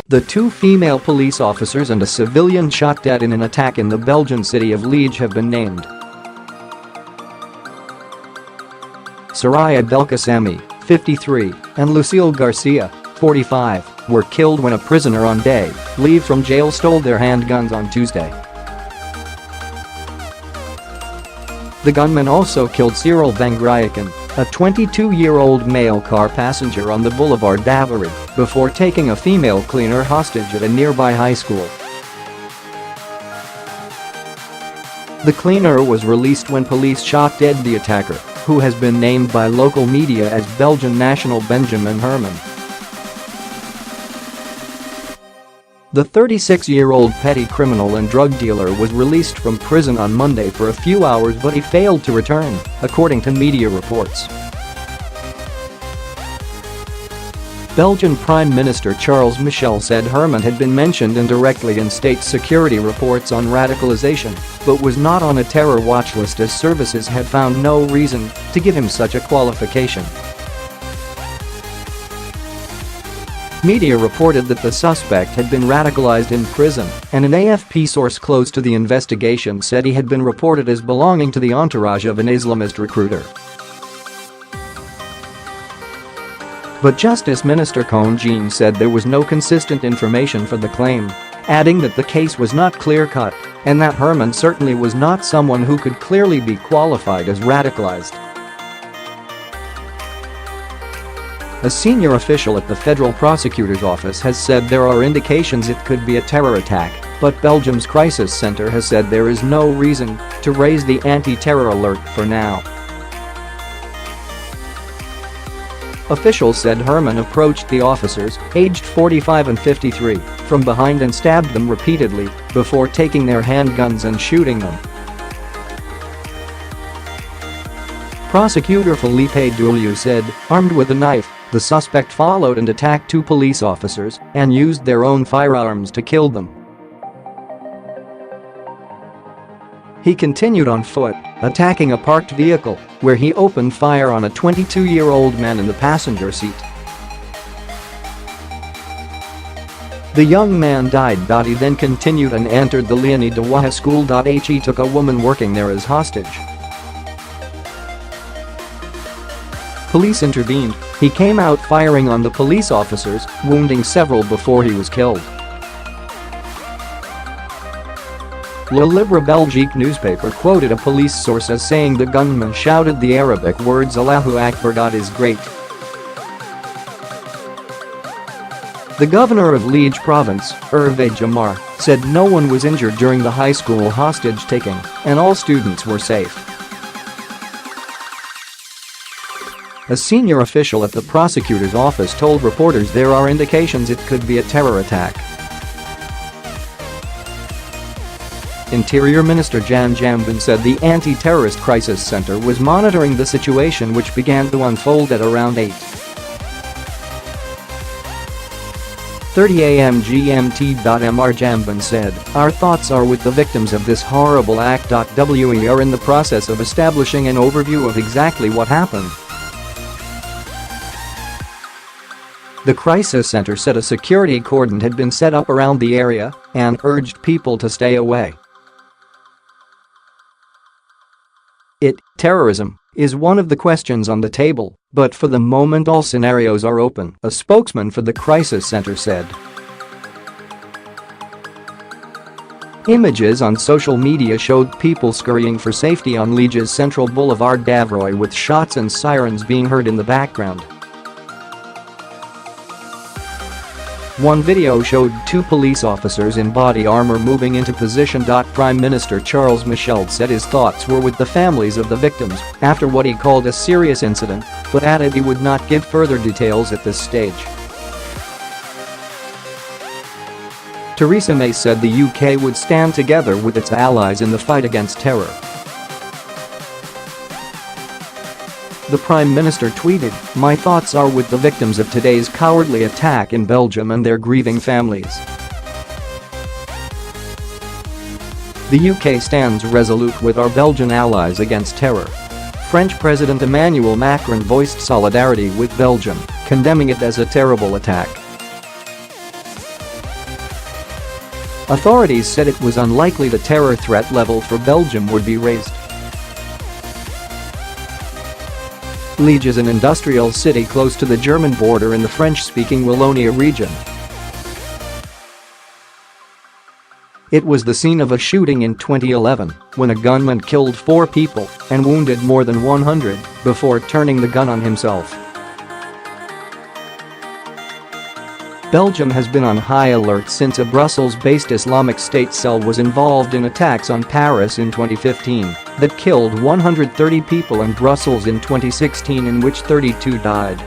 The 2 female police officers and a civilian shot dead in an attack in the Belgian city of Liege have been named. Soraya Belkacemi, 53, and Lucille Garcia, 45, were killed when a prisoner on day leave from jail stole their handguns on Tuesday. The gunman also killed Cyril Vangriecken, a 22-year-old male car passenger on the Boulevard, before taking a female cleaner hostage at a nearby high school. The cleaner was released when police shot dead the attacker, who has been named by local media as Belgian national Benjamin Herman. The 36-year-old petty criminal and drug dealer was released from prison on Monday for a few hours, but he failed to return, according to media reports. Belgian Prime Minister Charles Michel said Herman had been mentioned indirectly in state security reports on radicalisation, but was not on a terror watch list as services had found no reason to give him such a qualification. Media reported that the suspect had been radicalized in prison, and an AFP source close to the investigation said he had been reported as belonging to the entourage of an Islamist recruiter. But Justice Minister Koen Geens said there was no consistent information for the claim, adding that the case was not clear-cut and that Herman certainly was not someone who could clearly be qualified as radicalized. A senior official at the federal prosecutor's office has said there are indications it could be a terror attack, but Belgium's crisis center has said there is no reason to raise the anti-terror alert for now. Officials said Herman approached the officers, aged 45 and 53, from behind and stabbed them repeatedly before taking their handguns and shooting them. Prosecutor Philippe Dulieu said, armed with a knife, the suspect followed and attacked 2 police officers and used their own firearms to kill them. He continued on foot, attacking a parked vehicle, where he opened fire on a 22-year-old man in the passenger seat. The young man died. He then continued and entered the Leonie de Waha school.He. He took a woman working there as hostage. Police intervened. He came out firing on the police officers, wounding several before he was killed. The Libre Belgique newspaper quoted a police source as saying the gunman shouted the Arabic words Allahu Akbar. Is great. The governor of Liege province, Herve Jamar, said no one was injured during the high school hostage-taking and all students were safe. A senior official at the prosecutor's office told reporters there are indications it could be a terror attack. Interior Minister Jan Jambon said the Anti-Terrorist Crisis Center was monitoring the situation, which began to unfold at around 8:30 a.m. GMT.Mr Jambon said, "Our thoughts are with the victims of this horrible act.We are in the process of establishing an overview of exactly what happened." The crisis center said a security cordon had been set up around the area and urged people to stay away. Terrorism is one of the questions on the table, but for the moment all scenarios are open, a spokesman for the crisis center said. Images on social media showed people scurrying for safety on Liege's central Boulevard with shots and sirens being heard in the background. One video showed 2 police officers in body armor moving into position. Prime Minister Charles Michel said his thoughts were with the families of the victims after what he called a serious incident, but added he would not give further details at this stage. Theresa May said the UK would stand together with its allies in the fight against terror. The Prime Minister tweeted, "My thoughts are with the victims of today's cowardly attack in Belgium and their grieving families." The UK stands resolute with our Belgian allies against terror. French President Emmanuel Macron voiced solidarity with Belgium, condemning it as a terrible attack. Authorities said it was unlikely the terror threat level for Belgium would be raised. Liege is an industrial city close to the German border in the French-speaking Wallonia region. It was the scene of a shooting in 2011 when a gunman killed 4 people and wounded more than 100 before turning the gun on himself. Belgium has been on high alert since a Brussels-based Islamic State cell was involved in attacks on Paris in 2015 that killed 130 people and Brussels in 2016, in which 32 died.